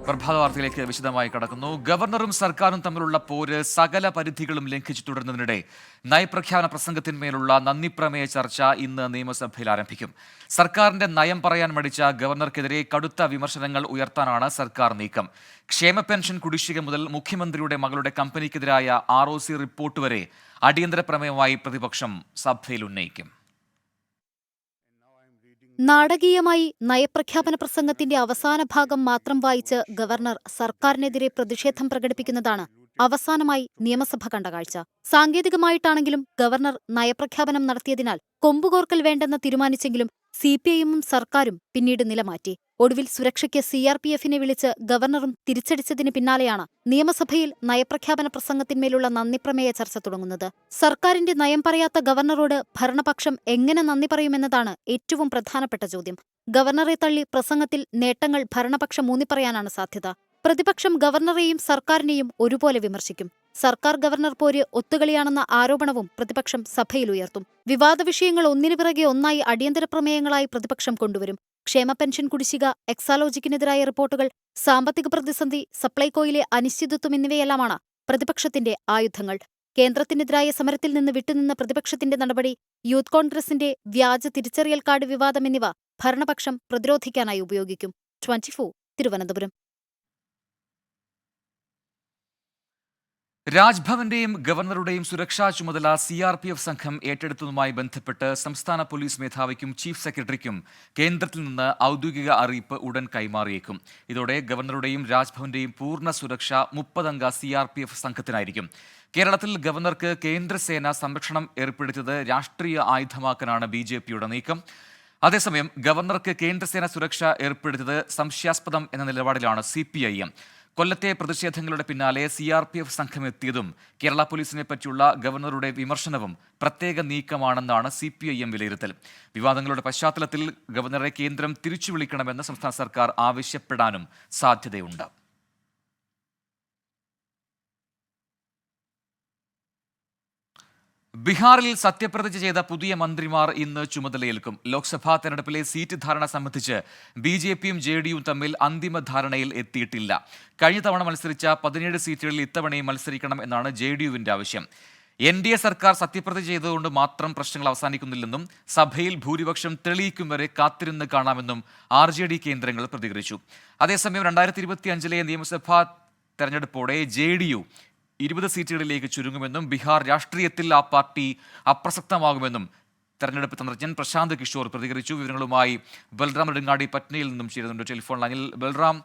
പ്രഭാത വാർത്തയിലേക്ക് വിശദമായി കടക്കുന്നു. ഗവർണറും സർക്കാരും തമ്മിലുള്ള പോര് സകല പരിധികളും ലംഘിച്ചു തുടരുന്നതിനിടെ നയപ്രഖ്യാപന പ്രസംഗത്തിന്മേലുള്ള നന്ദിപ്രമേയ ചർച്ച ഇന്ന് നിയമസഭയിൽ ആരംഭിക്കും. സർക്കാരിന്റെ നയം പറയാൻ മടിച്ച ഗവർണർക്കെതിരെ കടുത്ത വിമർശനങ്ങൾ ഉയർത്താനാണ് സർക്കാർ നീക്കം. ക്ഷേമ പെൻഷൻ കുടിശ്ശിക മുതൽ മുഖ്യമന്ത്രിയുടെ മകളുടെ കമ്പനിക്കെതിരായ ROC റിപ്പോർട്ട് വരെ അടിയന്തര പ്രമേയമായി പ്രതിപക്ഷം സഭയിൽ ഉന്നയിക്കും. നാടകീയമായി നയപ്രഖ്യാപന പ്രസംഗത്തിന്റെ അവസാന ഭാഗം മാത്രം വായിച്ച് ഗവർണർ സർക്കാരിനെതിരെ പ്രതിഷേധം പ്രകടിപ്പിക്കുന്നതാണ് അവസാനമായി നിയമസഭ കണ്ട കാഴ്ച. സാങ്കേതികമായിട്ടാണെങ്കിലും ഗവർണർ നയപ്രഖ്യാപനം നടത്തിയതിനാൽ കൊമ്പുകോർക്കൽ വേണ്ടെന്ന് തീരുമാനിച്ചെങ്കിലും CPIഎമ്മും സർക്കാരും പിന്നീട് നിലമാറ്റി. ഒടുവിൽ സുരക്ഷയ്ക്ക് CRPFനെ വിളിച്ച് ഗവർണറും തിരിച്ചടിച്ചതിന് പിന്നാലെയാണ് നിയമസഭയിൽ നയപ്രഖ്യാപന പ്രസംഗത്തിന്മേലുള്ള നന്ദിപ്രമേയ ചർച്ച തുടങ്ങുന്നത്. സർക്കാരിന്റെ നയം പറയാത്ത ഗവർണറോട് ഭരണപക്ഷം എങ്ങനെ നന്ദി പറയുമെന്നതാണ് ഏറ്റവും പ്രധാനപ്പെട്ട ചോദ്യം. ഗവർണറെ തള്ളി പ്രസംഗത്തിൽ നേട്ടങ്ങൾ ഭരണപക്ഷം ഊന്നിപ്പറയാനാണ് സാധ്യത. പ്രതിപക്ഷം ഗവർണറെയും സർക്കാരിനെയും ഒരുപോലെ വിമർശിക്കും. സർക്കാർ ഗവർണർ പോര് ഒത്തുകളിയാണെന്ന ആരോപണവും പ്രതിപക്ഷം സഭയിൽ ഉയർത്തും. വിവാദ വിഷയങ്ങൾ ഒന്നിനു പിറകെ ഒന്നായി അടിയന്തര പ്രമേയങ്ങളായി പ്രതിപക്ഷം കൊണ്ടുവരും. ക്ഷേമ പെൻഷൻ കുടിശ്ശിക, എക്സാലോജിക്കിനെതിരായ റിപ്പോർട്ടുകൾ, സാമ്പത്തിക പ്രതിസന്ധി, സപ്ലൈകോയിലെ അനിശ്ചിതത്വം എന്നിവയെല്ലാമാണ് പ്രതിപക്ഷത്തിന്റെ ആയുധങ്ങൾ. കേന്ദ്രത്തിനെതിരായ സമരത്തിൽ നിന്ന് വിട്ടുനിന്ന പ്രതിപക്ഷത്തിന്റെ നടപടി, യൂത്ത് കോൺഗ്രസിന്റെ വ്യാജ തിരിച്ചറിയൽ കാർഡ് വിവാദം എന്നിവ ഭരണപക്ഷം പ്രതിരോധിക്കാനായി ഉപയോഗിക്കും. 24 തിരുവനന്തപുരം. രാജ്ഭവന്റെയും ഗവർണറുടെയും സുരക്ഷാ ചുമതല CRPF സംഘം ഏറ്റെടുത്തതുമായി ബന്ധപ്പെട്ട് സംസ്ഥാന പോലീസ് മേധാവിക്കും ചീഫ് സെക്രട്ടറിക്കും കേന്ദ്രത്തിൽ നിന്ന് ഔദ്യോഗിക അറിയിപ്പ് ഉടൻ കൈമാറിയേക്കും. ഇതോടെ ഗവർണറുടെയും രാജ്ഭവന്റെയും പൂർണ്ണ സുരക്ഷ 30 അംഗ CRPF സംഘത്തിനായിരിക്കും. കേരളത്തിൽ ഗവർണർക്ക് കേന്ദ്രസേന സംരക്ഷണം ഏർപ്പെടുത്തിയത് രാഷ്ട്രീയ ആയുധമാക്കാനാണ് BJPയുടെ നീക്കം. അതേസമയം ഗവർണർക്ക് കേന്ദ്രസേന സുരക്ഷ ഏർപ്പെടുത്തിയത് സംശയാസ്പദം എന്ന നിലപാടിലാണ് CPIM. കൊല്ലത്തെ പ്രതിഷേധങ്ങളുടെ പിന്നാലെ CRPF സംഘം എത്തിയതും കേരള പോലീസിനെ പറ്റിയുള്ള ഗവർണറുടെ വിമർശനവും പ്രത്യേക നീക്കമാണെന്നാണ് CPIM വിലയിരുത്തൽ. വിവാദങ്ങളുടെ പശ്ചാത്തലത്തിൽ ഗവർണറെ കേന്ദ്രം തിരിച്ചു വിളിക്കണമെന്ന് സംസ്ഥാന സർക്കാർ ആവശ്യപ്പെടാനും സാധ്യതയുണ്ട്. ബീഹാറിൽ സത്യപ്രതിജ്ഞ ചെയ്ത പുതിയ മന്ത്രിമാർ ഇന്ന് ചുമതലയേൽക്കും. ലോക്സഭാ തെരഞ്ഞെടുപ്പിലെ സീറ്റ് ധാരണ സംബന്ധിച്ച് BJPയും JDUവും തമ്മിൽ അന്തിമ ധാരണയിൽ എത്തിയിട്ടില്ല. കഴിഞ്ഞ തവണ മത്സരിച്ച 17 സീറ്റുകളിൽ ഇത്തവണയും മത്സരിക്കണം എന്നാണ് JDUവിന്റെ ആവശ്യം. NDA സർക്കാർ സത്യപ്രതിജ്ഞ ചെയ്തതുകൊണ്ട് മാത്രം പ്രശ്നങ്ങൾ അവസാനിക്കുന്നില്ലെന്നും സഭയിൽ ഭൂരിപക്ഷം തെളിയിക്കും വരെ കാത്തിരുന്ന് കാണാമെന്നും RJD കേന്ദ്രങ്ങൾ പ്രതികരിച്ചു. അതേസമയം 2025 നിയമസഭാ തെരഞ്ഞെടുപ്പോടെ JDU 20 സീറ്റുകളിലേക്ക് ചുരുങ്ങുമെന്നും ബീഹാർ രാഷ്ട്രീയത്തിൽ ആ പാർട്ടി അപ്രസക്തമാകുമെന്നും തെരഞ്ഞെടുപ്പ് തന്ത്രജ്ഞൻ പ്രശാന്ത് കിഷോർ പ്രതികരിച്ചു. വിവരങ്ങളുമായി ബൽറാം നെടുങ്ങാടി പറ്റ്നയിൽ നിന്നും ചേരുന്നുണ്ട് ടെലിഫോൺ ലൈനിൽ. ബൽറാം,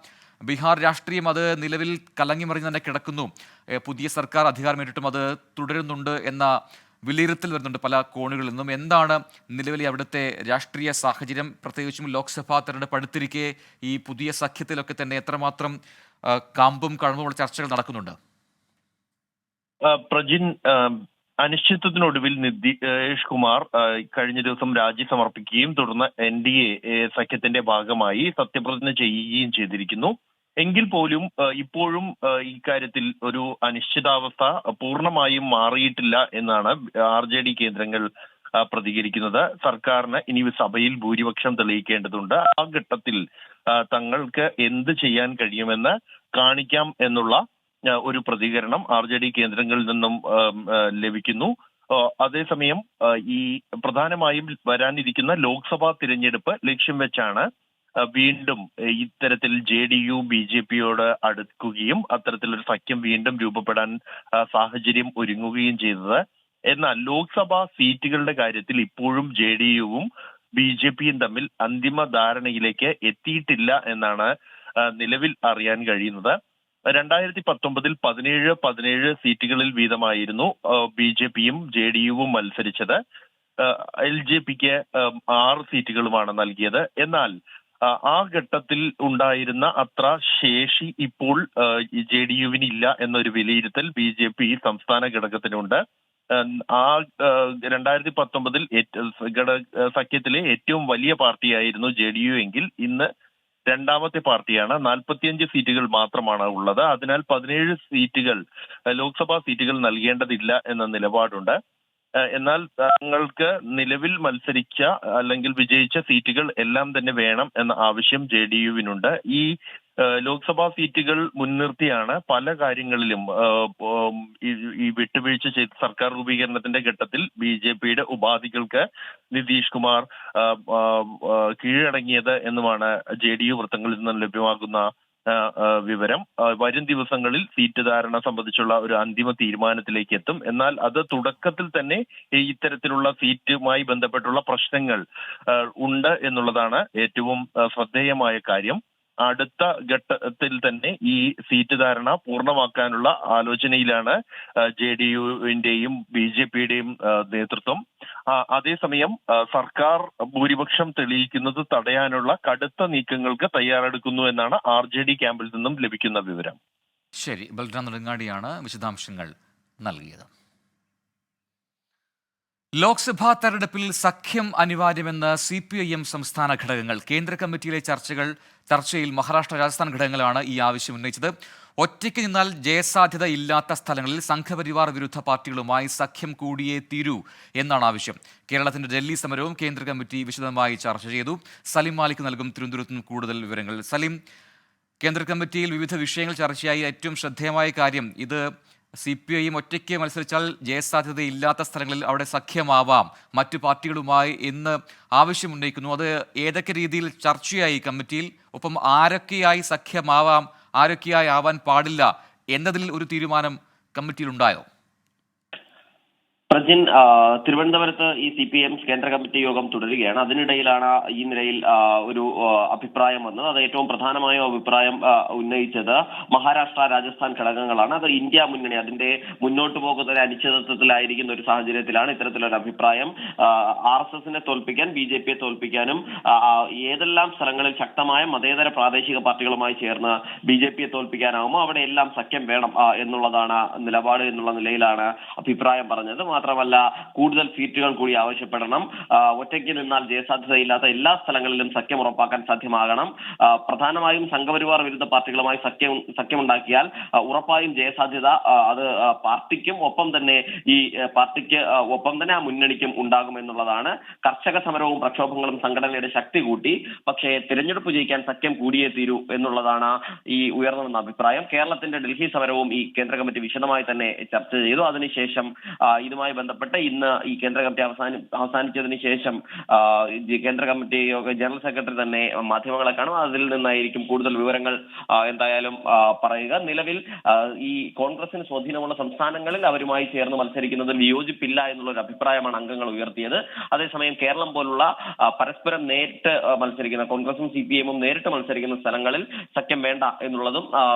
ബീഹാർ രാഷ്ട്രീയം അത് നിലവിൽ കലങ്ങിമറിഞ്ഞ് തന്നെ കിടക്കുന്നു. പുതിയ സർക്കാർ അധികാരമേറ്റിട്ടും അത് തുടരുന്നുണ്ട് എന്ന വിലയിരുത്തൽ വരുന്നുണ്ട് പല കോണുകളിൽ നിന്നും. എന്താണ് നിലവിലെ അവിടുത്തെ രാഷ്ട്രീയ സാഹചര്യം? പ്രത്യേകിച്ചും ലോക്സഭാ തെരഞ്ഞെടുപ്പ് അടുത്തിരിക്കെ ഈ പുതിയ സഖ്യത്തിലൊക്കെ തന്നെ എത്രമാത്രം കാമ്പും കഴമ്പുമുള്ള ചർച്ചകൾ നടക്കുന്നുണ്ട്? പ്രജിൻ, അനിശ്ചിതത്വത്തിനൊടുവിൽ നിതീഷ് കുമാർ കഴിഞ്ഞ ദിവസം രാജി സമർപ്പിക്കുകയും തുടർന്ന് NDA സഖ്യത്തിന്റെ ഭാഗമായി സത്യപ്രതിജ്ഞ ചെയ്യുകയും ചെയ്തിരിക്കുന്നു. എങ്കിൽ പോലും ഇപ്പോഴും ഇക്കാര്യത്തിൽ ഒരു അനിശ്ചിതാവസ്ഥ പൂർണ്ണമായും മാറിയിട്ടില്ല എന്നാണ് RJD കേന്ദ്രങ്ങൾ പ്രതികരിക്കുന്നത്. സർക്കാരിന് ഇനി സഭയിൽ ഭൂരിപക്ഷം തെളിയിക്കേണ്ടതുണ്ട്. ആ ഘട്ടത്തിൽ തങ്ങൾക്ക് എന്ത് ചെയ്യാൻ കഴിയുമെന്ന് കാണിക്കാം എന്നുള്ള ഒരു പ്രതികരണം RJD കേന്ദ്രങ്ങളിൽ നിന്നും ലഭിക്കുന്നു. അതേസമയം ഈ പ്രധാനമായും വരാനിരിക്കുന്ന ലോക്സഭാ തിരഞ്ഞെടുപ്പ് ലക്ഷ്യം വെച്ചാണ് വീണ്ടും ഇത്തരത്തിൽ JDU BJPയോട് അടുക്കുകയും അത്തരത്തിലൊരു സഖ്യം വീണ്ടും രൂപപ്പെടാൻ സാഹചര്യം ഒരുങ്ങുകയും ചെയ്തത്. എന്നാൽ ലോക്സഭാ സീറ്റുകളുടെ കാര്യത്തിൽ ഇപ്പോഴും JDUവും BJPയും തമ്മിൽ അന്തിമ ധാരണയിലേക്ക് എത്തിയിട്ടില്ല എന്നാണ് നിലവിൽ അറിയാൻ കഴിയുന്നത്. 2019 17 സീറ്റുകളിൽ വീതമായിരുന്നു BJPയും JDUവും മത്സരിച്ചത്. LJPക്ക് 6 സീറ്റുകളുമാണ് നൽകിയത്. എന്നാൽ ആ ഘട്ടത്തിൽ ഉണ്ടായിരുന്ന അത്ര ശേഷി ഇപ്പോൾ JDUവിനില്ല എന്നൊരു വിലയിരുത്തൽ BJP സംസ്ഥാന ഘടകത്തിനുണ്ട്. ആ 2019 സഖ്യത്തിലെ ഏറ്റവും വലിയ പാർട്ടിയായിരുന്നു JDU എങ്കിൽ ഇന്ന് രണ്ടാമത്തെ പാർട്ടിയാണ്. 45 സീറ്റുകൾ മാത്രമാണ് ഉള്ളത്. അതിനാൽ 17 സീറ്റുകൾ ലോക്സഭാ സീറ്റുകൾ നൽകേണ്ടതില്ല എന്ന നിലപാടുണ്ട്. എന്നാൽ തങ്ങൾക്ക് നിലവിൽ മത്സരിച്ച അല്ലെങ്കിൽ വിജയിച്ച സീറ്റുകൾ എല്ലാം തന്നെ വേണം എന്ന ആവശ്യം JDUവിനുണ്ട്. ഈ ലോക്സഭാ സീറ്റുകൾ മുൻനിർത്തിയാണ് പല കാര്യങ്ങളിലും ഈ വിട്ടുവീഴ്ച ചെയ്ത് സർക്കാർ രൂപീകരണത്തിന്റെ ഘട്ടത്തിൽ BJPയുടെ ഉപാധികൾക്ക് നിതീഷ് കുമാർ കീഴടങ്ങിയത് എന്നുമാണ് JDU വൃത്തങ്ങളിൽ നിന്ന് ലഭ്യമാകുന്ന വിവരം. വരും ദിവസങ്ങളിൽ സീറ്റ് ധാരണ സംബന്ധിച്ചുള്ള ഒരു അന്തിമ തീരുമാനത്തിലേക്ക് എത്തും. എന്നാൽ അത് തുടക്കത്തിൽ തന്നെ ഇത്തരത്തിലുള്ള സീറ്റുമായി ബന്ധപ്പെട്ടുള്ള പ്രശ്നങ്ങൾ ഉണ്ട് എന്നുള്ളതാണ് ഏറ്റവും ശ്രദ്ധേയമായ കാര്യം. അടുത്ത ഘട്ടത്തിൽ തന്നെ ഈ സീറ്റ് ധാരണ പൂർണ്ണമാക്കാനുള്ള ആലോചനയിലാണ് JDUവിന്റെയും BJPയുടെയും നേതൃത്വം. അതേസമയം സർക്കാർ ഭൂരിപക്ഷം തെളിയിക്കുന്നത് തടയാനുള്ള കടുത്ത നീക്കങ്ങൾക്ക് തയ്യാറെടുക്കുന്നു എന്നാണ് RJD ക്യാമ്പിൽ നിന്നും ലഭിക്കുന്ന വിവരം. ശരി, ബൽറാം നെടുങ്ങാടിയാണ് വിശദാംശങ്ങൾ നൽകിയത്. ലോക്സഭാ തെരഞ്ഞെടുപ്പിൽ സഖ്യം അനിവാര്യമെന്ന് CPIM സംസ്ഥാന ഘടകങ്ങൾ. കേന്ദ്ര കമ്മിറ്റിയിലെ ചർച്ചയിൽ മഹാരാഷ്ട്ര, രാജസ്ഥാൻ ഘടകങ്ങളാണ് ഈ ആവശ്യം ഉന്നയിച്ചത്. ഒറ്റയ്ക്ക് നിന്നാൽ ജയസാധ്യത ഇല്ലാത്ത സ്ഥലങ്ങളിൽ സംഘപരിവാർ വിരുദ്ധ പാർട്ടികളുമായി സഖ്യം കൂടിയേ തീരൂ എന്നാണ് ആവശ്യം. കേരളത്തിന്റെ ഡൽഹി സമരവും കേന്ദ്ര കമ്മിറ്റി വിശദമായി ചർച്ച ചെയ്തു. സലിം മാലിക് നൽകും തിരുവനന്തപുരത്ത് നിന്ന് കൂടുതൽ വിവരങ്ങൾ. സലിം, കേന്ദ്ര കമ്മിറ്റിയിൽ വിവിധ വിഷയങ്ങൾ ചർച്ചയായി ഏറ്റവും ശ്രദ്ധേയമായ കാര്യം ഇത് CPIM ഒറ്റയ്ക്ക് മത്സരിച്ചാൽ ജയസാധ്യതയില്ലാത്ത സ്ഥലങ്ങളിൽ അവിടെ സഖ്യമാവാം മറ്റു പാർട്ടികളുമായി എന്ന് ആവശ്യമുന്നയിക്കുന്നു. അത് ഏതൊക്കെ രീതിയിൽ ചർച്ചയായി കമ്മിറ്റിയിൽ? ഒപ്പം ആരൊക്കെയായി സഖ്യമാവാം, ആരൊക്കെയായി ആവാൻ പാടില്ല എന്നതിൽ ഒരു തീരുമാനം കമ്മിറ്റിയിലുണ്ടായോ? പ്രജിൻ, തിരുവനന്തപുരത്ത് ഈ CPIM കേന്ദ്ര കമ്മിറ്റി യോഗം തുടരുകയാണ്. അതിനിടയിലാണ് ഈ നിലയിൽ ഒരു അഭിപ്രായം വന്നത്. അത് ഏറ്റവും പ്രധാനമായ അഭിപ്രായം ഉന്നയിച്ചത് മഹാരാഷ്ട്ര, രാജസ്ഥാൻ ഘടകങ്ങളാണ്. അത് ഇന്ത്യ മുന്നണി അതിന്റെ മുന്നോട്ട് പോകുന്ന അനിശ്ചിതത്വത്തിലായിരിക്കുന്ന ഒരു സാഹചര്യത്തിലാണ് ഇത്തരത്തിലൊരു അഭിപ്രായം. RSSനെ തോൽപ്പിക്കാൻ, BJPയെ തോൽപ്പിക്കാനും ഏതെല്ലാം സ്ഥലങ്ങളിൽ ശക്തമായ മതേതര പ്രാദേശിക പാർട്ടികളുമായി ചേർന്ന് BJPയെ തോൽപ്പിക്കാനാവുമോ അവിടെയെല്ലാം സഖ്യം വേണം എന്നുള്ളതാണ് നിലപാട് എന്നുള്ള നിലയിലാണ് അഭിപ്രായം പറഞ്ഞത്. മാത്രമല്ല, കൂടുതൽ സീറ്റുകൾ കൂടി ആവശ്യപ്പെടണം. ഒറ്റയ്ക്ക് നിന്നാൽ ജയസാധ്യതയില്ലാത്ത എല്ലാ സ്ഥലങ്ങളിലും സഖ്യം ഉറപ്പാക്കാൻ സാധ്യമാകണം. പ്രധാനമായും സംഘപരിവാർ വിരുദ്ധ പാർട്ടികളുമായി സഖ്യമുണ്ടാക്കിയാൽ ഉറപ്പായും ജയസാധ്യത അത് പാർട്ടിക്കും ഒപ്പം തന്നെ ആ മുന്നണിക്കും ഉണ്ടാകുമെന്നുള്ളതാണ്. കർഷക സമരവും പ്രക്ഷോഭങ്ങളും സംഘടനയുടെ ശക്തി കൂട്ടി. പക്ഷേ തിരഞ്ഞെടുപ്പ് ജയിക്കാൻ സഖ്യം കൂടിയേ തീരൂ എന്നുള്ളതാണ് ഈ ഉയർന്നു വന്ന അഭിപ്രായം. കേരളത്തിന്റെ ഡൽഹി സമരവും ഈ കേന്ദ്ര കമ്മിറ്റി വിശദമായി തന്നെ ചർച്ച ചെയ്തു. അതിനുശേഷം ഇതുമായി ബന്ധപ്പെട്ട് ഇന്ന് ഈ കേന്ദ്ര കമ്മിറ്റി അവസാനിച്ചതിന് ശേഷം കേന്ദ്ര കമ്മിറ്റി ജനറൽ സെക്രട്ടറി തന്നെ മാധ്യമങ്ങളെ കാണും. അതിൽ നിന്നായിരിക്കും കൂടുതൽ വിവരങ്ങൾ എന്തായാലും പറയുക. നിലവിൽ ഈ കോൺഗ്രസിന് സ്വാധീനമുള്ള സംസ്ഥാനങ്ങളിൽ അവരുമായി ചേർന്ന് മത്സരിക്കുന്നതിൽ വിയോജിപ്പില്ല എന്നുള്ള ഒരു അഭിപ്രായമാണ് അംഗങ്ങൾ ഉയർത്തിയത്. അതേസമയം കേരളം പോലുള്ള പരസ്പരം നേരിട്ട് മത്സരിക്കുന്ന കോൺഗ്രസും CPIMും നേരിട്ട് മത്സരിക്കുന്ന സ്ഥലങ്ങളിൽ സഖ്യം വേണ്ട എന്നുള്ളതും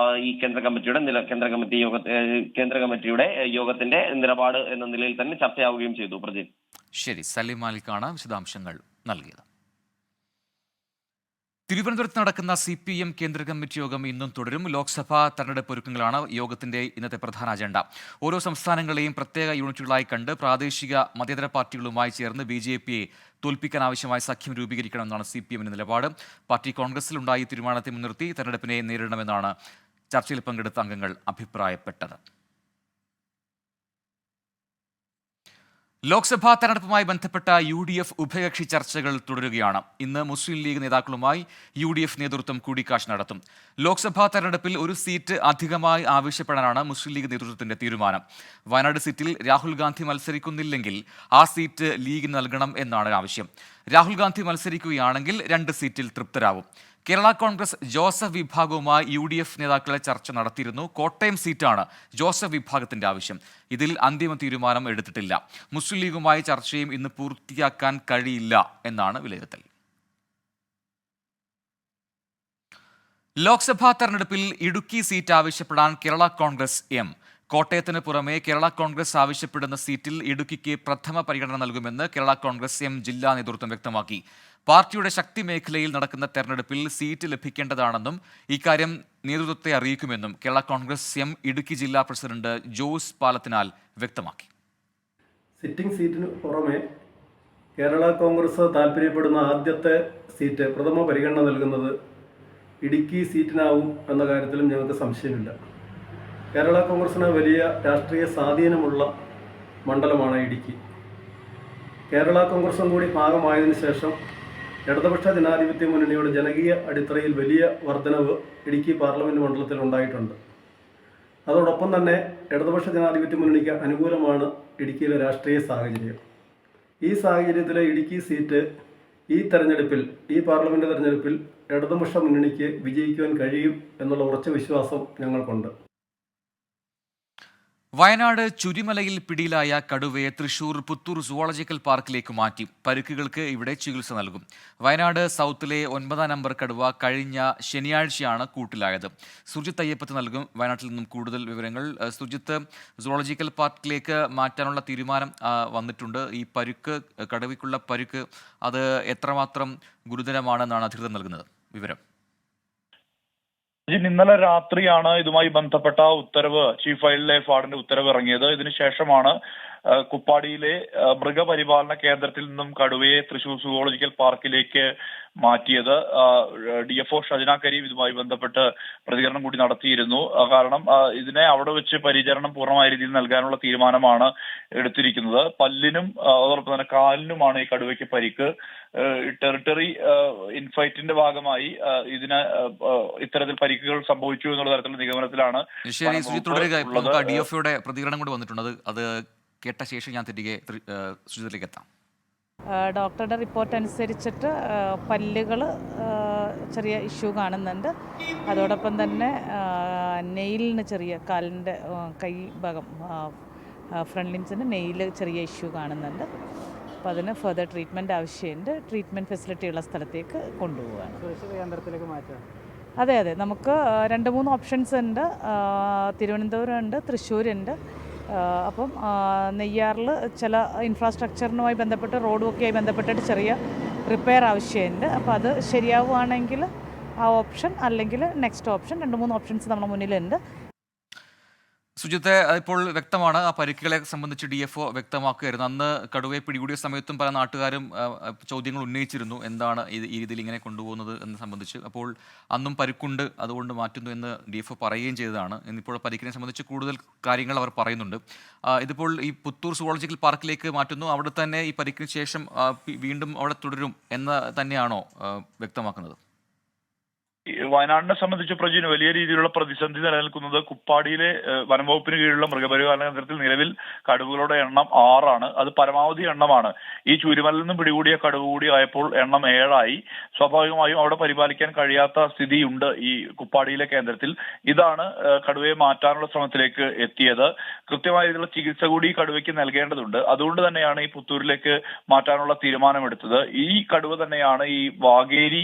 ഈ കേന്ദ്ര കമ്മിറ്റിയുടെ യോഗത്തിന്റെ നിലപാട് എന്ന നിലയിൽ തന്നെ ചർച്ചയാവുകയും ചെയ്തു. പ്രജിൻ, ശരി, സലിം മാലിക്കാണ് വിശദാംശങ്ങൾ നൽകിയത്. തിരുവനന്തപുരത്ത് നടക്കുന്ന CPIM കേന്ദ്ര കമ്മിറ്റി യോഗം ഇന്നും തുടരും. ലോക്സഭാ തെരഞ്ഞെടുപ്പ് ഒരുക്കങ്ങളാണ് യോഗത്തിന്റെ ഇന്നത്തെ പ്രധാന അജണ്ട. ഓരോ സംസ്ഥാനങ്ങളെയും പ്രത്യേക യൂണിറ്റുകളായി കണ്ട് പ്രാദേശിക മതേതര പാർട്ടികളുമായി ചേർന്ന് BJPയെ തോൽപ്പിക്കാൻ ആവശ്യമായ സഖ്യം രൂപീകരിക്കണമെന്നാണ് CPIMന്റെ നിലപാട്. പാർട്ടി കോൺഗ്രസിലുണ്ടായ തീരുമാനത്തെ മുൻനിർത്തി തെരഞ്ഞെടുപ്പിനെ നേരിടണമെന്നാണ് ചർച്ചയിൽ പങ്കെടുത്ത അംഗങ്ങൾ അഭിപ്രായപ്പെട്ടത്. ലോക്സഭാ തെരഞ്ഞെടുപ്പുമായി ബന്ധപ്പെട്ട UDF ഉഭയകക്ഷി ചർച്ചകൾ തുടരുകയാണ്. ഇന്ന് മുസ്ലിം ലീഗ് നേതാക്കളുമായി UDF നേതൃത്വം കൂടിക്കാഴ്ച നടത്തും. ലോക്സഭാ തെരഞ്ഞെടുപ്പിൽ ഒരു സീറ്റ് അധികമായി ആവശ്യപ്പെടാനാണ് മുസ്ലിം ലീഗ് നേതൃത്വത്തിന്റെ തീരുമാനം. വയനാട് സീറ്റിൽ രാഹുൽ ഗാന്ധി മത്സരിക്കുന്നില്ലെങ്കിൽ ആ സീറ്റ് ലീഗിന് നൽകണം എന്നാണ് ആവശ്യം. രാഹുൽ ഗാന്ധി മത്സരിക്കുകയാണെങ്കിൽ 2 സീറ്റിൽ തൃപ്തരാവും. കേരള കോൺഗ്രസ് ജോസഫ് വിഭാഗവുമായി UDF നേതാക്കളെ ചർച്ച നടത്തിയിരുന്നു. കോട്ടയം സീറ്റാണ് ജോസഫ് വിഭാഗത്തിന്റെ ആവശ്യം. ഇതിൽ അന്തിമ തീരുമാനം എടുത്തിട്ടില്ല. മുസ്ലിം ലീഗുമായി ചർച്ചയും ഇന്ന് പൂർത്തിയാക്കാൻ കഴിയില്ല എന്നാണ് വിലയിരുത്തൽ. ലോക്സഭാ തെരഞ്ഞെടുപ്പിൽ ഇടുക്കി സീറ്റ് ആവശ്യപ്പെടാൻ കേരള കോൺഗ്രസ് M. കോട്ടയത്തിന് പുറമെ കേരള കോൺഗ്രസ് ആവശ്യപ്പെടുന്ന സീറ്റിൽ ഇടുക്കിക്ക് പ്രഥമ പരിഗണന നൽകുമെന്ന് കേരള കോൺഗ്രസ് M ജില്ലാ നേതൃത്വം വ്യക്തമാക്കി. പാർട്ടിയുടെ ശക്തി മേഖലയിൽ നടക്കുന്ന തെരഞ്ഞെടുപ്പിൽ സീറ്റ് ലഭിക്കേണ്ടതാണെന്നും ഇക്കാര്യം നേതൃത്വത്തെ അറിയിക്കുമെന്നും കേരള കോൺഗ്രസ് M ഇടുക്കി ജില്ലാ പ്രസിഡന്റ് ജോസ് പാലത്തിനാൽ വ്യക്തമാക്കി. സിറ്റിംഗ് സീറ്റിന് പുറമെ കേരള കോൺഗ്രസ് താല്പര്യപ്പെടുന്ന ആദ്യത്തെ സീറ്റ് പ്രഥമ പരിഗണന നൽകുന്നത് ഇടുക്കി സീറ്റിനാവും എന്ന കാര്യത്തിലും ഞങ്ങൾക്ക് സംശയമില്ല. കേരള കോൺഗ്രസിന് വലിയ രാഷ്ട്രീയ സ്വാധീനമുള്ള മണ്ഡലമാണ് ഇടുക്കി. കേരള കോൺഗ്രസും കൂടി ഭാഗമായതിനു ശേഷം ഇടതുപക്ഷ ജനാധിപത്യ മുന്നണിയുടെ ജനകീയ അടിത്തറയിൽ വലിയ വർധനവ് ഇടുക്കി പാർലമെൻറ്റ് മണ്ഡലത്തിൽ ഉണ്ടായിട്ടുണ്ട്. അതോടൊപ്പം തന്നെ ഇടതുപക്ഷ ജനാധിപത്യ മുന്നണിക്ക് അനുകൂലമാണ് ഇടുക്കിയിലെ രാഷ്ട്രീയ സാഹചര്യം. ഈ സാഹചര്യത്തിലെ ഇടുക്കി സീറ്റ് ഈ പാർലമെൻറ്റ് തെരഞ്ഞെടുപ്പിൽ ഇടതുപക്ഷ മുന്നണിക്ക് വിജയിക്കുവാൻ കഴിയും എന്നുള്ള ഉറച്ച വിശ്വാസം ഞങ്ങൾക്കുണ്ട്. വയനാട് ചുരിമലയിൽ പിടിയിലായ കടുവയെ തൃശൂർ പുത്തൂർ സുവോളജിക്കൽ പാർക്കിലേക്ക് മാറ്റി. പരിക്കുകൾക്ക് ഇവിടെ ചികിത്സ നൽകും. വയനാട് സൗത്തിലെ 9-ാം നമ്പർ കടുവ കഴിഞ്ഞ ശനിയാഴ്ചയാണ് കൂട്ടിലായത്. സുജിത്ത് അയ്യപ്പത്ത് നൽകും വയനാട്ടിൽ നിന്നും കൂടുതൽ വിവരങ്ങൾ. സുജിത്ത്, സുവോളജിക്കൽ പാർക്കിലേക്ക് മാറ്റാനുള്ള തീരുമാനം വന്നിട്ടുണ്ട്. ഈ കടുവയ്ക്കുള്ള പരുക്ക് അത് എത്രമാത്രം ഗുരുതരമാണെന്നാണ് അധികൃതർ നൽകുന്നത് വിവരം? ഇന്നലെ രാത്രിയാണ് ഇതുമായി ബന്ധപ്പെട്ട ഉത്തരവ്, ചീഫ് വൈൽഡ് ലൈഫ് വാർഡന്റെ ഉത്തരവ് ഇറങ്ങിയത്. ഇതിനുശേഷമാണ് കുപ്പാടിയിലെ മൃഗപരിപാലന കേന്ദ്രത്തിൽ നിന്നും കടുവയെ തൃശൂർ സുവോളജിക്കൽ പാർക്കിലേക്ക് മാറ്റിയത്. DFO ഷജന കരീം ഇതുമായി ബന്ധപ്പെട്ട് പ്രതികരണം കൂടി നടത്തിയിരുന്നു. കാരണം ഇതിനെ അവിടെ വെച്ച് പരിചരണം പൂർണ്ണമായ രീതിയിൽ നൽകാനുള്ള തീരുമാനമാണ് എടുത്തിരിക്കുന്നത്. പല്ലിനും അതോടൊപ്പം തന്നെ കാലിനുമാണ് ഈ കടുവയ്ക്ക് പരിക്ക്. ടെറിട്ടറി ഇൻഫൈറ്റിന്റെ ഭാഗമായി ഇതിന് ഇത്തരത്തിൽ പരിക്കുകൾ സംഭവിച്ചു എന്നുള്ള തരത്തിലുള്ള നിഗമനത്തിലാണ്. ശരി, DFOയുടെ പ്രതികരണം കൂടി വന്നിട്ടുണ്ട്. അത് കേട്ട ശേഷം ഞാൻ തിരികെ സുജിത്തിലേക്ക് എത്താം. ഡോക്ടറുടെ റിപ്പോർട്ട് അനുസരിച്ചിട്ട് പല്ലുകൾ ചെറിയ ഇഷ്യൂ കാണുന്നുണ്ട്. അതോടൊപ്പം തന്നെ നെയിലിന് ചെറിയ കാലിൻ്റെ കൈ ഭാഗം ഫ്രണ്ട് ലിംസിന് നെയിൽ ചെറിയ ഇഷ്യൂ കാണുന്നുണ്ട്. അപ്പോൾ അതിന് ഫർദർ ട്രീറ്റ്മെൻറ്റ് ആവശ്യമുണ്ട്. ട്രീറ്റ്മെൻറ്റ് ഫെസിലിറ്റി ഉള്ള സ്ഥലത്തേക്ക് കൊണ്ടുപോവുകയാണ്. കേന്ദ്രത്തിലേക്ക് മാറ്റാം. അതെ, നമുക്ക് 2-3 ഓപ്ഷൻസ് ഉണ്ട്. തിരുവനന്തപുരം ഉണ്ട്, തൃശ്ശൂരുണ്ട്. അപ്പം നെയ്യാറിൽ ചില ഇൻഫ്രാസ്ട്രക്ചറിനുമായി ബന്ധപ്പെട്ട് റോഡുമൊക്കെയായി ബന്ധപ്പെട്ടിട്ട് ചെറിയ റിപ്പയർ ആവശ്യമുണ്ട്. അപ്പോൾ അത് ശരിയാവുകയാണെങ്കിൽ ആ ഓപ്ഷൻ, അല്ലെങ്കിൽ നെക്സ്റ്റ് ഓപ്ഷൻ, 2-3 ഓപ്ഷൻസ് നമ്മുടെ മുന്നിലുണ്ട്. സുജിത്തെ, ഇപ്പോൾ വ്യക്തമാണ് ആ പരിക്കുകളെ സംബന്ധിച്ച് DFO വ്യക്തമാക്കുകയായിരുന്നു. അന്ന് കടുവയെ പിടികൂടിയ സമയത്തും പല നാട്ടുകാരും ചോദ്യങ്ങൾ ഉന്നയിച്ചിരുന്നു, എന്താണ് ഈ രീതിയിൽ ഇങ്ങനെ കൊണ്ടുപോകുന്നത് എന്ന് സംബന്ധിച്ച്. അപ്പോൾ അന്നും പരിക്കുണ്ട്, അതുകൊണ്ട് മാറ്റുന്നു എന്ന് DFO പറയുകയും ചെയ്തതാണ്. ഇന്നിപ്പോൾ പരിക്കിനെ സംബന്ധിച്ച് കൂടുതൽ കാര്യങ്ങൾ അവർ പറയുന്നുണ്ട്. ഇതിപ്പോൾ ഈ പുത്തൂർ സുവോളജിക്കൽ പാർക്കിലേക്ക് മാറ്റുന്നു, അവിടെ തന്നെ ഈ പരിക്കിന് ശേഷം വീണ്ടും അവിടെ തുടരും എന്ന് തന്നെയാണോ വ്യക്തമാക്കുന്നത്? വയനാടിനെ സംബന്ധിച്ച് പ്രജീന് വലിയ രീതിയിലുള്ള പ്രതിസന്ധി നിലനിൽക്കുന്നത് കുപ്പാടിയിലെ വനംവകുപ്പിന് കീഴിലുള്ള മൃഗപരിപാലന കേന്ദ്രത്തിൽ നിലവിൽ കടുവകളുടെ എണ്ണം 6 അത് പരമാവധി എണ്ണമാണ്. ഈ ചൂരിമലയിൽ നിന്നും പിടികൂടിയ കടുവ കൂടി ആയപ്പോൾ എണ്ണം 7 സ്വാഭാവികമായും അവിടെ പരിപാലിക്കാൻ കഴിയാത്ത സ്ഥിതിയുണ്ട് ഈ കുപ്പാടിയിലെ കേന്ദ്രത്തിൽ. ഇതാണ് കടുവയെ മാറ്റാനുള്ള ശ്രമത്തിലേക്ക് എത്തിയത്. കൃത്യമായ രീതിയിലുള്ള ചികിത്സ കൂടി കടുവയ്ക്ക് നൽകേണ്ടതുണ്ട്. അതുകൊണ്ട് തന്നെയാണ് ഈ പുത്തൂരിലേക്ക് മാറ്റാനുള്ള തീരുമാനമെടുത്തത്. ഈ കടുവ തന്നെയാണ് ഈ വാഗേരി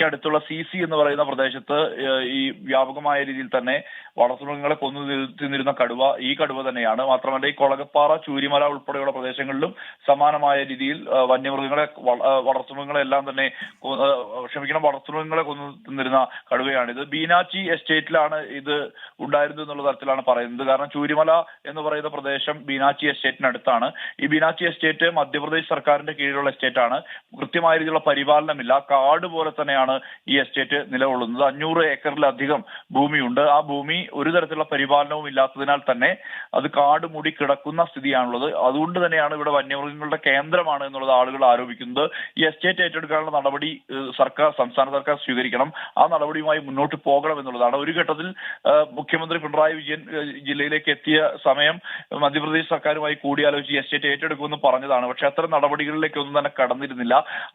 അടുത്തുള്ള CC എന്ന് പറയുന്ന പ്രദേശത്ത് ഈ വ്യാപകമായ രീതിയിൽ തന്നെ വളർത്തുമൃഗങ്ങളെ കൊന്നു തിന്നിരുന്ന കടുവ ഈ കടുവ തന്നെയാണ്. മാത്രമല്ല ഈ കൊളകപ്പാറ, ചൂരിമല ഉൾപ്പെടെയുള്ള പ്രദേശങ്ങളിലും സമാനമായ രീതിയിൽ വളർത്തുമൃഗങ്ങളെ എല്ലാം തന്നെ വളർത്തുമൃഗങ്ങളെ കൊന്നു തിന്നിരുന്ന കടുവയാണിത്. ബീനാച്ചി എസ്റ്റേറ്റിലാണ് ഇത് ഉണ്ടായിരുന്നത് എന്നുള്ള തരത്തിലാണ് പറയുന്നത്. കാരണം ചൂരിമല എന്ന് പറയുന്ന പ്രദേശം ബീനാച്ചി എസ്റ്റേറ്റിനടുത്താണ്. ഈ ബീനാച്ചി എസ്റ്റേറ്റ് മധ്യപ്രദേശ് സർക്കാരിന്റെ കീഴിലുള്ള എസ്റ്റേറ്റാണ്. കൃത്യമായ രീതിയിലുള്ള പരിപാലനമില്ല. കാട് പോലെ തന്നെയാണ് ഈ എസ്റ്റേറ്റ് നിലകൊള്ളുന്നത്. 500 ഏക്കറിലധികം ഭൂമിയുണ്ട്. ആ ഭൂമി ഒരു തരത്തിലുള്ള പരിപാലനവും ഇല്ലാത്തതിനാൽ തന്നെ അത് കാട് മൂടി കിടക്കുന്ന സ്ഥിതിയാണുള്ളത്. അതുകൊണ്ട് തന്നെയാണ് ഇവിടെ വന്യമൃഗങ്ങളുടെ കേന്ദ്രമാണ് എന്നുള്ളത് ആളുകൾ ആരോപിക്കുന്നത്. ഈ എസ്റ്റേറ്റ് ഏറ്റെടുക്കാനുള്ള നടപടി സംസ്ഥാന സർക്കാർ സ്വീകരിക്കണം. ആ നടപടിയുമായി മുന്നോട്ട് പോകണം എന്നുള്ളതാണ്. ഒരു ഘട്ടത്തിൽ മുഖ്യമന്ത്രി പിണറായി വിജയൻ ജില്ലയിലേക്ക് എത്തിയ സമയം മധ്യപ്രദേശ് സർക്കാരുമായി കൂടിയാലോചിച്ച് എസ്റ്റേറ്റ് ഏറ്റെടുക്കുമെന്ന് പറഞ്ഞതാണ്. പക്ഷെ അത്തരം നടപടികളിലേക്കൊന്നും തന്നെ കടന്നിരുന്നില്ല.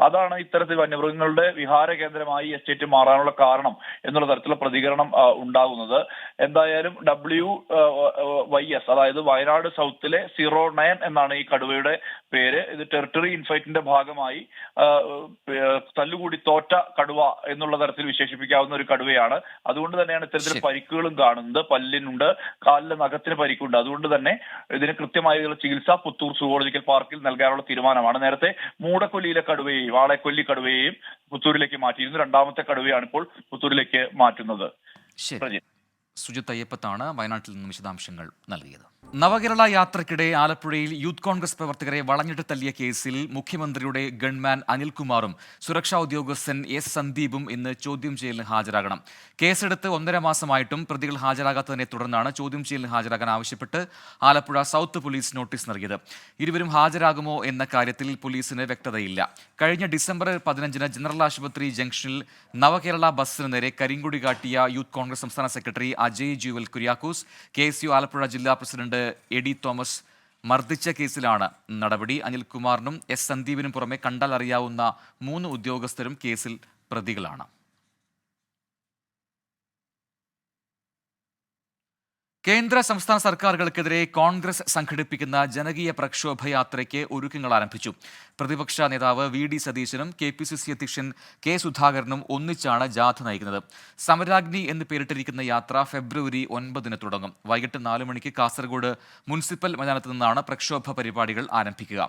അതാണ് ഇത്തരത്തിൽ വന്യമൃഗങ്ങളുടെ വിഹാര കേന്ദ്രമായി എസ്റ്റേറ്റ് മാറാനുള്ള കാരണം എന്നുള്ള തരത്തിലുള്ള പ്രതികരണം ഉണ്ടാകുന്നത്. എന്തായാലും WYS, അതായത് വയനാട് സൗത്തിലെ 09 എന്നാണ് ഈ കടുവയുടെ പേര്. ഇത് ടെറിട്ടറി ഇൻഫൈറ്റിന്റെ ഭാഗമായി തല്ലുകൂടി തോറ്റ കടുവ എന്നുള്ള തരത്തിൽ വിശേഷിപ്പിക്കാവുന്ന ഒരു കടുവയാണ്. അതുകൊണ്ട് തന്നെയാണ് ഇത്തരത്തിൽ പരിക്കുകളും കാണുന്നത്. പല്ലിനുണ്ട്, കാലിലെ നഖത്തിന് പരിക്കുണ്ട്. അതുകൊണ്ട് തന്നെ ഇതിന് കൃത്യമായ ചികിത്സ പുത്തൂർ സുവോളജിക്കൽ പാർക്കിൽ നൽകാനുള്ള തീരുമാനമാണ്. നേരത്തെ മൂടക്കൊല്ലിയിലെ കടുവയെയും വാളെക്കൊല്ലി കടുവയെയും പുത്തൂരിലേക്ക് മാറ്റിയിരുന്നു. 2ാമത്തെ കടുവയാണ് ഇപ്പോൾ പുത്തൂരിലേക്ക് മാറ്റുന്നത്. സുജിത് അയ്യപ്പത്താണ് വയനാട്ടിൽ നിന്നും വിശദാംശങ്ങൾ നൽകിയത്. നവകേരള യാത്രയ്ക്കിടെ ആലപ്പുഴയിൽ യൂത്ത് കോൺഗ്രസ് പ്രവർത്തകരെ വളഞ്ഞിട്ട് തല്ലിയ കേസിൽ മുഖ്യമന്ത്രിയുടെ ഗൺമാൻ അനിൽകുമാറും സുരക്ഷാ ഉദ്യോഗസ്ഥൻ എസ് സന്ദീപും ഇന്ന് ചോദ്യം ചെയ്യലിന് ഹാജരാകണം. കേസെടുത്ത് 1.5 മാസമായിട്ടും പ്രതികൾ ഹാജരാകാത്തതിനെ തുടർന്നാണ് ചോദ്യം ചെയ്യലിന് ഹാജരാകാൻ ആവശ്യപ്പെട്ട് ആലപ്പുഴ സൗത്ത് പോലീസ് നോട്ടീസ് നൽകിയത്. ഇരുവരും ഹാജരാകുമോ എന്ന കാര്യത്തിൽ പോലീസിന് വ്യക്തതയില്ല. കഴിഞ്ഞ ഡിസംബർ 15-ന് ജനറൽ ആശുപത്രി ജംഗ്ഷനിൽ നവകേരള ബസ്സിന് നേരെ കരിങ്കൊടി കാട്ടിയ യൂത്ത് കോൺഗ്രസ് സംസ്ഥാന സെക്രട്ടറി അജയ് ജുവൽ കുര്യാക്കോസ്, KSU ആലപ്പുഴ ജില്ലാ പ്രസിഡന്റ് എഡി തോമസ് മർദ്ദിച്ച കേസിലാണ് നടപടി. അനിൽകുമാറിനും എസ് സന്ദീപിനും പുറമെ കണ്ടാൽ അറിയാവുന്ന 3 ഉദ്യോഗസ്ഥരും കേസിൽ പ്രതികളാണ്. കേന്ദ്ര സംസ്ഥാന സർക്കാരുകൾക്കെതിരെ കോൺഗ്രസ് സംഘടിപ്പിക്കുന്ന ജനകീയ പ്രക്ഷോഭയാത്രയ്ക്ക് ഒരുക്കങ്ങൾ ആരംഭിച്ചു. പ്രതിപക്ഷ നേതാവ് VD സതീശനും KPCC അധ്യക്ഷൻ K സുധാകരനും ഒന്നിച്ചാണ് ജാഥ നയിക്കുന്നത്. സമരാഗ്നി എന്ന് പേരിട്ടിരിക്കുന്ന യാത്ര ഫെബ്രുവരി 9-ന് തുടങ്ങും. വൈകിട്ട് 4 മണിക്ക് കാസർഗോഡ് മുനിസിപ്പൽ മൈതാനത്ത് നിന്നാണ് പ്രക്ഷോഭ പരിപാടികൾ ആരംഭിക്കുക.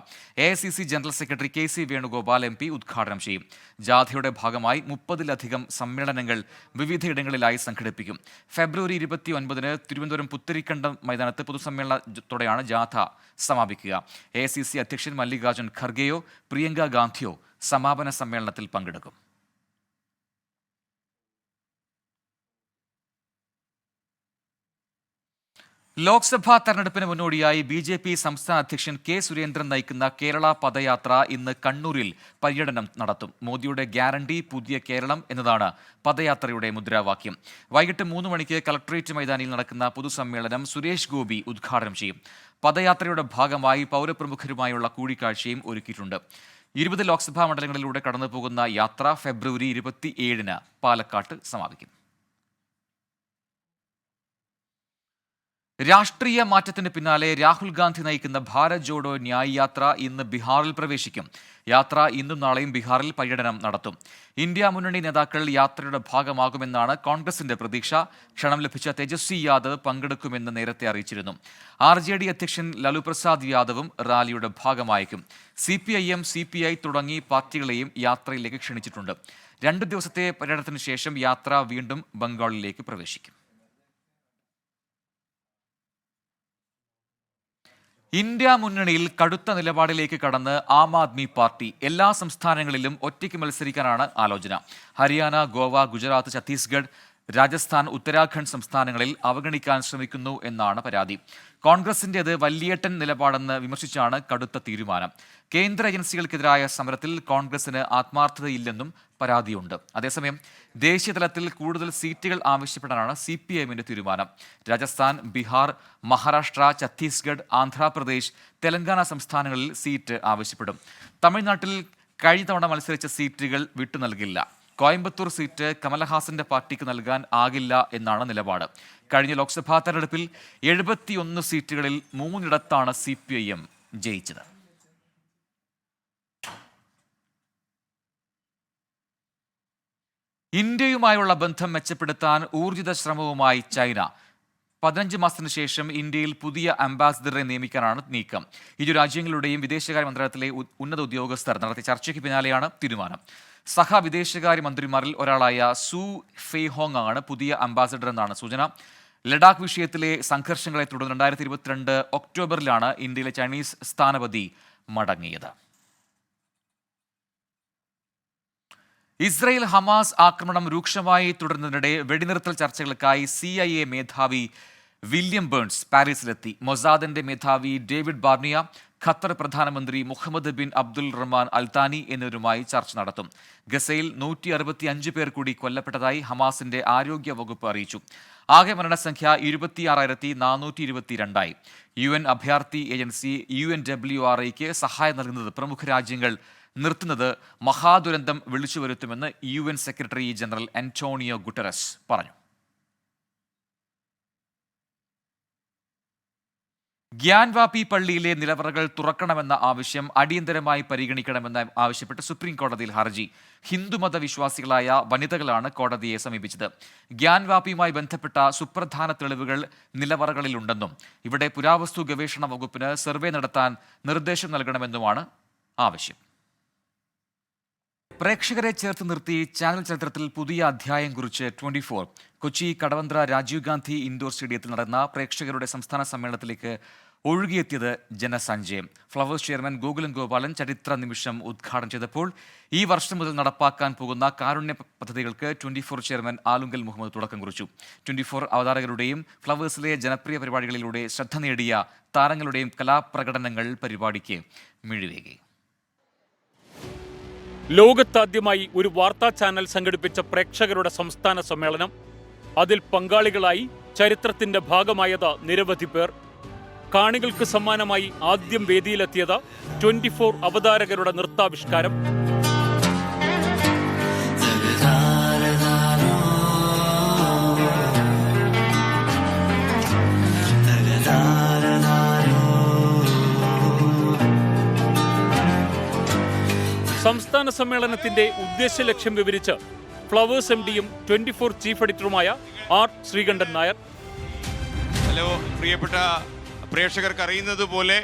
AICC general secretary KC Venugopal MP ഉദ്ഘാടനം ചെയ്യും. ജാഥയുടെ ഭാഗമായി 30-ലധികം സമ്മേളനങ്ങൾ വിവിധയിടങ്ങളിലായി സംഘടിപ്പിക്കും. ഫെബ്രുവരി 29-ന് തിരുവനന്തപുരം പുത്തരിക്കണ്ടം മൈതാനത്ത് പൊതുസമ്മേളനത്തോടെയാണ് ജാഥ സമാപിക്കുക. AICC അധ്യക്ഷൻ മല്ലികാർജുൻ ഖർഗെയോ പ്രിയങ്ക ഗാന്ധിയോ സമാപന സമ്മേളനത്തിൽ പങ്കെടുക്കും. ലോക്സഭാ തെരഞ്ഞെടുപ്പിന് മുന്നോടിയായി BJP സംസ്ഥാന അധ്യക്ഷൻ K സുരേന്ദ്രൻ നയിക്കുന്ന കേരള പദയാത്ര ഇന്ന് കണ്ണൂരിൽ പര്യടനം നടത്തും. മോദിയുടെ ഗ്യാരണ്ടി പുതിയ കേരളം എന്നതാണ് പദയാത്രയുടെ മുദ്രാവാക്യം. വൈകിട്ട് 3 മണിക്ക് കളക്ടറേറ്റ് മൈതാനിയിൽ നടക്കുന്ന പൊതുസമ്മേളനം സുരേഷ് ഗോപി ഉദ്ഘാടനം ചെയ്യും. പദയാത്രയുടെ ഭാഗമായി പൗരപ്രമുഖരുമായുള്ള കൂടിക്കാഴ്ചയും ഒരുക്കിയിട്ടുണ്ട്. 20 ലോക്സഭാ മണ്ഡലങ്ങളിലൂടെ കടന്നുപോകുന്ന യാത്ര ഫെബ്രുവരി 27-ന് പാലക്കാട്ട് സമാപിക്കും. രാഷ്ട്രീയ മാറ്റത്തിന് പിന്നാലെ രാഹുൽ ഗാന്ധി നയിക്കുന്ന ഭാരത് ജോഡോ ന്യായ് യാത്ര ഇന്ന് ബീഹാറിൽ പ്രവേശിക്കും. യാത്ര ഇന്നും നാളെയും ബീഹാറിൽ പര്യടനം നടത്തും. ഇന്ത്യ മുന്നണി നേതാക്കൾ യാത്രയുടെ ഭാഗമാകുമെന്നാണ് കോൺഗ്രസിന്റെ പ്രതീക്ഷ. ക്ഷണം ലഭിച്ച തേജസ്വി യാദവ് പങ്കെടുക്കുമെന്ന് നേരത്തെ അറിയിച്ചിരുന്നു. RJD അധ്യക്ഷൻ ലാലു പ്രസാദ് യാദവും റാലിയുടെ ഭാഗമായേക്കും. CPIM, CPI തുടങ്ങി പാർട്ടികളെയും യാത്രയിലേക്ക് ക്ഷണിച്ചിട്ടുണ്ട്. 2 ദിവസത്തെ പര്യടനത്തിന് ശേഷം യാത്ര വീണ്ടും ബംഗാളിലേക്ക് പ്രവേശിക്കും. ഇന്ത്യ മുന്നണിയിൽ കടുത്ത നിലപാടിലേക്ക് കടന്ന് ആം ആദ്മി പാർട്ടി. എല്ലാ സംസ്ഥാനങ്ങളിലും ഒറ്റയ്ക്ക് മത്സരിക്കാനാണ് ആലോചന. ഹരിയാന, ഗോവ, ഗുജറാത്ത്, ഛത്തീസ്ഗഡ്, രാജസ്ഥാൻ, ഉത്തരാഖണ്ഡ് സംസ്ഥാനങ്ങളിൽ അവഗണിക്കാൻ ശ്രമിക്കുന്നു എന്നാണ് പരാതി. കോൺഗ്രസിന്റേത് വല്യേട്ടൻ നിലപാടെന്ന് വിമർശിച്ചാണ് കടുത്ത തീരുമാനം. കേന്ദ്ര ഏജൻസികൾക്കെതിരായ സമരത്തിൽ കോൺഗ്രസിന് ആത്മാർത്ഥതയില്ലെന്നും പരാതിയുണ്ട്. അതേസമയം ദേശീയതലത്തിൽ കൂടുതൽ സീറ്റുകൾ ആവശ്യപ്പെടാനാണ് CPIMന്റെ തീരുമാനം. രാജസ്ഥാൻ, ബീഹാർ, മഹാരാഷ്ട്ര, ഛത്തീസ്ഗഡ്, ആന്ധ്രാപ്രദേശ്, തെലങ്കാന സംസ്ഥാനങ്ങളിൽ സീറ്റ് ആവശ്യപ്പെടും. തമിഴ്നാട്ടിൽ കഴിഞ്ഞ തവണ മത്സരിച്ച സീറ്റുകൾ വിട്ടു നൽകില്ല. കോയമ്പത്തൂർ സീറ്റ് കമലഹാസന്റെ പാർട്ടിക്ക് നൽകാൻ ആകില്ല എന്നാണ് നിലപാട്. കഴിഞ്ഞ ലോക്സഭാ തെരഞ്ഞെടുപ്പിൽ 71 സീറ്റുകളിൽ 3 CPIM ജയിച്ചത്. ഇന്ത്യയുമായുള്ള ബന്ധം മെച്ചപ്പെടുത്താൻ ഊർജിത ശ്രമവുമായി ചൈന. 15 മാസത്തിന് ശേഷം ഇന്ത്യയിൽ പുതിയ അംബാസിഡറെ നിയമിക്കാനാണ് നീക്കം. 2 രാജ്യങ്ങളുടെയും വിദേശകാര്യ മന്ത്രാലയത്തിലെ ഉന്നത ഉദ്യോഗസ്ഥർ നടത്തിയ ചർച്ചയ്ക്ക് പിന്നാലെയാണ് തീരുമാനം. സഹ വിദേശകാര്യ മന്ത്രിമാരിൽ ഒരാളായ സു ഫെയ്ഹോങ് ആണ് പുതിയ അംബാസിഡർ എന്നാണ് സൂചന. ലഡാക്ക് വിഷയത്തിലെ സംഘർഷങ്ങളെ തുടർന്ന് 2022 ഒക്ടോബറിലാണ് ഇന്ത്യയിലെ ചൈനീസ് സ്ഥാനപതി മടങ്ങിയത്. ഇസ്രയേൽ ഹമാസ് ആക്രമണം രൂക്ഷമായി തുടരുന്നതിനിടെ വെടിനിർത്തൽ ചർച്ചകൾക്കായി CIA മേധാവി വില്യം ബേൺസ് പാരീസിലെത്തി. മൊസാദിന്റെ മേധാവി ഡേവിഡ് ബാർണിയ, ഖത്തർ പ്രധാനമന്ത്രി മുഹമ്മദ് ബിൻ അബ്ദുൽ റഹ്മാൻ അൽത്താനി എന്നിവരുമായി ചർച്ച നടത്തും. ഗസയിൽ 165 പേർ കൂടി കൊല്ലപ്പെട്ടതായി ഹമാസിന്റെ ആരോഗ്യ വകുപ്പ് അറിയിച്ചു. ആകെ മരണസംഖ്യ 26,422. UN അഭയാർത്ഥി ഏജൻസി UNWRAയ്ക്ക് സഹായം നൽകുന്നത് പ്രമുഖ രാജ്യങ്ങൾ നിർത്തുന്നത് മഹാദുരന്തം വിളിച്ചുവരുത്തുമെന്ന് UN secretary general Antonio Guterres പറഞ്ഞു. ഗ്യാൻവാപി പള്ളിയിലെ നിലവറകൾ തുറക്കണമെന്ന ആവശ്യം അടിയന്തരമായി പരിഗണിക്കണമെന്ന് ആവശ്യപ്പെട്ട് സുപ്രീം കോടതിയിൽ ഹർജി. ഹിന്ദുമത വിശ്വാസികളായ വനിതകളാണ് കോടതിയെ സമീപിച്ചത്. ഗ്യാൻവാപിയുമായി ബന്ധപ്പെട്ട സുപ്രധാന തെളിവുകൾ നിലവറകളിലുണ്ടെന്നും ഇവിടെ പുരാവസ്തു ഗവേഷണ വകുപ്പിന് സർവേ നടത്താൻ നിർദ്ദേശം നൽകണമെന്നുമാണ് ആവശ്യം. പ്രേക്ഷകരെ ചേർത്ത് നിർത്തി ചാനൽ ചരിത്രത്തിൽ പുതിയ അധ്യായം കുറിച്ച് 24. കൊച്ചി കടവന്ത്ര രാജീവ് ഗാന്ധി ഇൻഡോർ സ്റ്റേഡിയത്തിൽ നടന്ന പ്രേക്ഷകരുടെ സംസ്ഥാന സമ്മേളനത്തിലേക്ക് ഒഴുകിയെത്തിയത് ജനസഞ്ചയം. ഫ്ലവേഴ്സ് ചെയർമാൻ ഗോകുലൻ ഗോപാലൻ ചരിത്ര നിമിഷം ഉദ്ഘാടനം ചെയ്തപ്പോൾ ഈ വർഷം മുതൽ നടപ്പാക്കാൻ പോകുന്ന കാരുണ്യ പദ്ധതികൾക്ക് 24 ചെയർമാൻ ആലുങ്കൽ മുഹമ്മദ് തുടക്കം കുറിച്ചു. 24 അവതാരകരുടെയും ഫ്ലവേഴ്സിലെ ജനപ്രിയ പരിപാടികളിലൂടെ ശ്രദ്ധ നേടിയ താരങ്ങളുടെയും കലാപ്രകടനങ്ങൾ പരിപാടിക്ക് മിഴിവേകി. ലോകത്താദ്യമായി ഒരു വാർത്താ ചാനൽ സംഘടിപ്പിച്ച പ്രേക്ഷകരുടെ സംസ്ഥാന സമ്മേളനം. അതിൽ പങ്കാളികളായി ചരിത്രത്തിന്റെ ഭാഗമായത് നിരവധി പേർ. കാണികൾക്ക് സമ്മാനമായി ആദ്യം വേദിയിലെത്തിയത് 24 അവതാരകരുടെ നൃത്താവിഷ്കാരം. സംസ്ഥാന സമ്മേളനത്തിന്റെ ഉദ്ദേശ ലക്ഷ്യം വിവരിച്ച് ഫ്ലവേഴ്സ് MDയും 24 ചീഫ് എഡിറ്ററുമായ ആർ ശ്രീകണ്ഠൻ നായർ. ഹലോ, പ്രിയപ്പെട്ട പ്രേക്ഷകർക്ക് അറിയുന്നത് പോലെ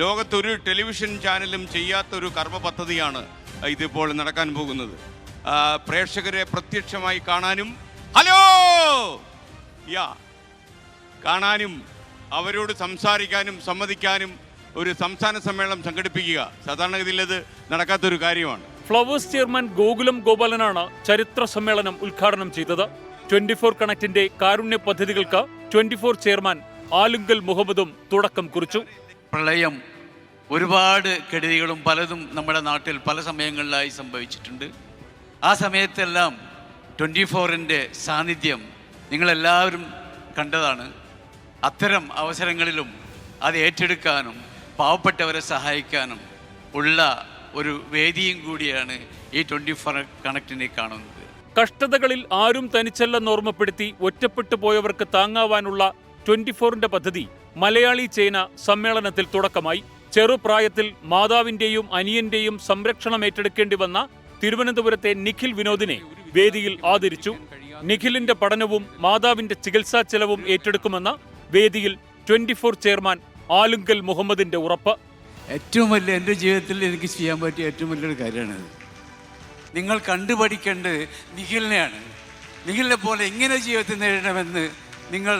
ലോകത്തൊരു ടെലിവിഷൻ ചാനലും ചെയ്യാത്തൊരു കർമ്മ പദ്ധതിയാണ് ഇതിപ്പോൾ നടക്കാൻ പോകുന്നത്. പ്രേക്ഷകരെ പ്രത്യക്ഷമായി കാണാനും കാണാനും അവരോട് സംസാരിക്കാനും സമ്മതിക്കാനും ഒരു സംസ്ഥാന സമ്മേളനം സംഘടിപ്പിക്കുക സാധാരണഗതിയിൽ അത് നടക്കാത്തൊരു കാര്യമാണ്. ഫ്ലവേഴ്സ് ചെയർമാൻ ഗോകുലം ഗോപാലനാണ് ചരിത്ര സമ്മേളനം ഉദ്ഘാടനം ചെയ്തത്. 24 കണക്റ്റിന്റെ കാരുണ്യ പദ്ധതികൾക്ക് 24 ചെയർമാൻ ആലുങ്കൽ മുഹമ്മദും തുടക്കം കുറിച്ചു. പ്രളയം, ഒരുപാട് കെടുതികളും പലതും നമ്മുടെ നാട്ടിൽ പല സമയങ്ങളിലായി സംഭവിച്ചിട്ടുണ്ട്. ആ സമയത്തെല്ലാം 24ന്റെ സാന്നിധ്യം നിങ്ങളെല്ലാവരും കണ്ടതാണ്. അത്തരം അവസരങ്ങളിലും അത് ഏറ്റെടുക്കാനും പാവപ്പെട്ടവരെ സഹായിക്കാനും ഉള്ള ഒരു വേദിയും കൂടിയാണ് ഈ 24 കണക്റ്റിനെ കാണുന്നത്. കഷ്ടതകളിൽ ആരും തനിച്ചല്ലെന്ന് ഓർമ്മപ്പെടുത്തി ഒറ്റപ്പെട്ടു പോയവർക്ക് താങ്ങാവാനുള്ള 24ന്റെ പദ്ധതി മലയാളി ചേന സമ്മേളനത്തിൽ തുടക്കമായി. ചെറുപ്രായത്തിൽ മാതാവിന്റെയും അനിയന്റെയും സംരക്ഷണം ഏറ്റെടുക്കേണ്ടി വന്ന തിരുവനന്തപുരത്തെ നിഖിൽ വിനോദിനെ വേദിയിൽ ആദരിച്ചു. നിഖിലിന്റെ പഠനവും മാതാവിന്റെ ചികിത്സാ ചെലവും ഏറ്റെടുക്കുമെന്ന വേദിയിൽ 24 ചെയർമാൻ ആലുങ്കൽ മുഹമ്മദിന്റെ ഉറപ്പ്. ഏറ്റവും വലിയ എൻ്റെ ജീവിതത്തിൽ എനിക്ക് ചെയ്യാൻ പറ്റിയ ഏറ്റവും വലിയൊരു കാര്യമാണിത്. നിങ്ങൾ കണ്ടുപഠിക്കേണ്ടത് നിഖിലിനെയാണ്. നിഖിലിനെ പോലെ എങ്ങനെ ജീവിതത്തിൽ നേരിടണമെന്ന് നിങ്ങൾ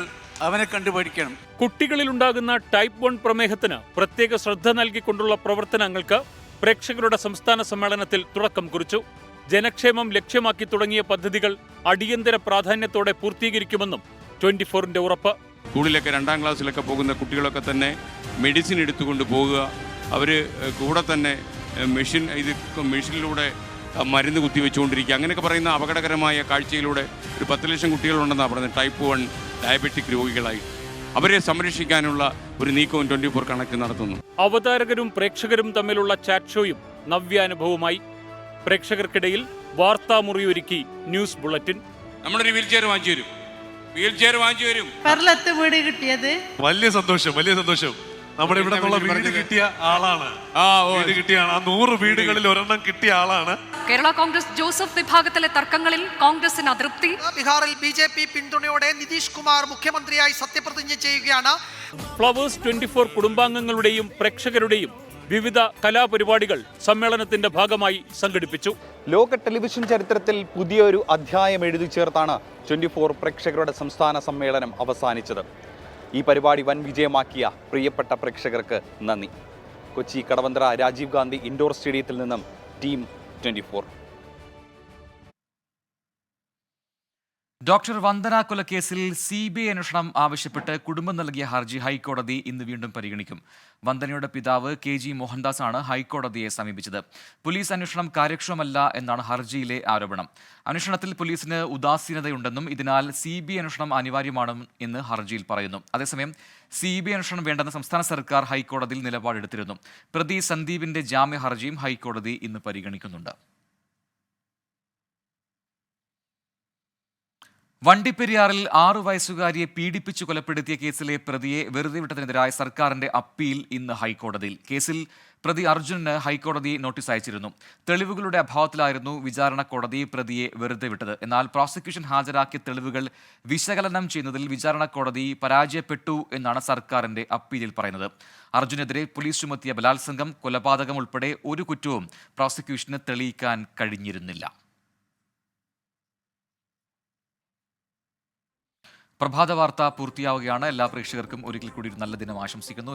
അവനെ കണ്ടുപഠിക്കണം. കുട്ടികളിലുണ്ടാകുന്ന ടൈപ്പ് 1 പ്രമേഹത്തിന് പ്രത്യേക ശ്രദ്ധ നൽകിക്കൊണ്ടുള്ള പ്രവർത്തനങ്ങൾക്ക് പ്രേക്ഷകരുടെ സംസ്ഥാന സമ്മേളനത്തിൽ തുടക്കം കുറിച്ചു. ജനക്ഷേമം ലക്ഷ്യമാക്കി തുടങ്ങിയ പദ്ധതികൾ അടിയന്തര പ്രാധാന്യത്തോടെ പൂർത്തീകരിക്കുമെന്നും 24ന്റെ ഉറപ്പ്. സ്കൂളിലൊക്കെ 2ാം ക്ലാസ്സിലൊക്കെ പോകുന്ന കുട്ടികളൊക്കെ തന്നെ മെഡിസിൻ എടുത്തുകൊണ്ട് പോകുക, അവർ കൂടെ തന്നെ മെഷീനിലൂടെ മരുന്ന് കുത്തിവെച്ചുകൊണ്ടിരിക്കുക, അങ്ങനെയൊക്കെ പറയുന്ന അപകടകരമായ കാഴ്ചയിലൂടെ ഒരു 10 ലക്ഷം കുട്ടികളുണ്ടെന്നാണ് പറയുന്നത് ടൈപ്പ് 1 ഡയബറ്റിക് രോഗികളായി. അവരെ സംരക്ഷിക്കാനുള്ള ഒരു നീക്കവും 24 കണക്ട് നടത്തുന്നു. അവതാരകരും പ്രേക്ഷകരും തമ്മിലുള്ള ചാറ്റ് ഷോയും നവ്യാനുഭവമായി. പ്രേക്ഷകർക്കിടയിൽ വാർത്താമുറിയൊരുക്കി ന്യൂസ് ബുള്ളറ്റിൻ. നമ്മളൊരു വീൽ ചെയർ വാങ്ങിച്ചു വരും. വീട് കിട്ടിയത് വലിയ സന്തോഷം. നമ്മുടെ ഇവിടെ വീട് കിട്ടിയ ആളാണ്. വീട് കിട്ടിയ 100 വീടുകളിൽ ഒരെണ്ണം കിട്ടിയ ആളാണ്. കേരള കോൺഗ്രസ് ജോസഫ് വിഭാഗത്തിലെ തർക്കങ്ങളിൽ കോൺഗ്രസിന് അതൃപ്തി. ബീഹാറിൽ BJP പിന്തുണയോടെ നിതീഷ് കുമാർ മുഖ്യമന്ത്രിയായി സത്യപ്രതിജ്ഞ ചെയ്യുകയാണ്. ഫ്ലവേഴ്സ് 24 കുടുംബാംഗങ്ങളുടെയും പ്രേക്ഷകരുടെയും വിവിധ കലാപരിപാടികൾ സമ്മേളനത്തിന്റെ ഭാഗമായി സംഘടിപ്പിച്ചു. ലോക ടെലിവിഷൻ ചരിത്രത്തിൽ പുതിയൊരു അധ്യായം എഴുതി ചേർത്താണ് 24 പ്രേക്ഷകരുടെ സംസ്ഥാന സമ്മേളനം അവസാനിച്ചത്. ഈ പരിപാടി വൻ വിജയമാക്കിയ പ്രിയപ്പെട്ട പ്രേക്ഷകർക്ക് നന്ദി. കൊച്ചി കടവന്ത്ര രാജീവ് ഗാന്ധി ഇൻഡോർ സ്റ്റേഡിയത്തിൽ നിന്നും ടീം 24. ഡോക്ടർ വന്ദന കൊലക്കേസിൽ CBI അന്വേഷണം ആവശ്യപ്പെട്ട് കുടുംബം നൽകിയ ഹർജി ഹൈക്കോടതി ഇന്ന് വീണ്ടും പരിഗണിക്കും. വന്ദനയുടെ പിതാവ് KG മോഹൻദാസ് ആണ് ഹൈക്കോടതിയെ സമീപിച്ചത്. പോലീസ് അന്വേഷണം കാര്യക്ഷമമല്ല എന്നാണ് ഹർജിയിലെ ആരോപണം. അന്വേഷണത്തിൽ പോലീസിന് ഉദാസീനതയുണ്ടെന്നും ഇതിനാൽ CBI അന്വേഷണം അനിവാര്യമാണെന്നും എന്ന് ഹർജിയിൽ പറയുന്നു. അതേസമയം CBI അന്വേഷണം വേണ്ടെന്ന് സംസ്ഥാന സർക്കാർ ഹൈക്കോടതിയിൽ നിലപാടെടുത്തിരുന്നു. പ്രതി സന്ദീപിന്റെ ജാമ്യ ഹർജിയും ഹൈക്കോടതി ഇന്ന് പരിഗണിക്കുന്നുണ്ട്. വണ്ടിപ്പെരിയാറിൽ 6 വയസ്സുകാരിയെ പീഡിപ്പിച്ചു കൊലപ്പെടുത്തിയ കേസിലെ പ്രതിയെ വെറുതെ വിട്ടതിനെതിരായ സർക്കാരിന്റെ അപ്പീൽ ഇന്ന് ഹൈക്കോടതിയിൽ. കേസിൽ പ്രതി അർജുനന് ഹൈക്കോടതി നോട്ടീസ് അയച്ചിരുന്നു. തെളിവുകളുടെ അഭാവത്തിലായിരുന്നു വിചാരണ കോടതി പ്രതിയെ വെറുതെ വിട്ടത്. എന്നാൽ പ്രോസിക്യൂഷൻ ഹാജരാക്കിയ തെളിവുകൾ വിശകലനം ചെയ്യുന്നതിൽ വിചാരണ കോടതി പരാജയപ്പെട്ടു എന്നാണ് സർക്കാരിന്റെ അപ്പീലിൽ പറയുന്നത്. അർജുനെതിരെ പോലീസ് ചുമത്തിയ ബലാത്സംഗം, കൊലപാതകം ഉൾപ്പെടെ ഒരു കുറ്റവും പ്രോസിക്യൂഷന് തെളിയിക്കാൻ കഴിഞ്ഞിരുന്നില്ല. പ്രഭാത വാർത്ത പൂർത്തിയാവുകയാണ്. എല്ലാ പ്രേക്ഷകർക്കും ഒരിക്കൽ കൂടി ഒരു നല്ല ദിനം ആശംസിക്കുന്നു.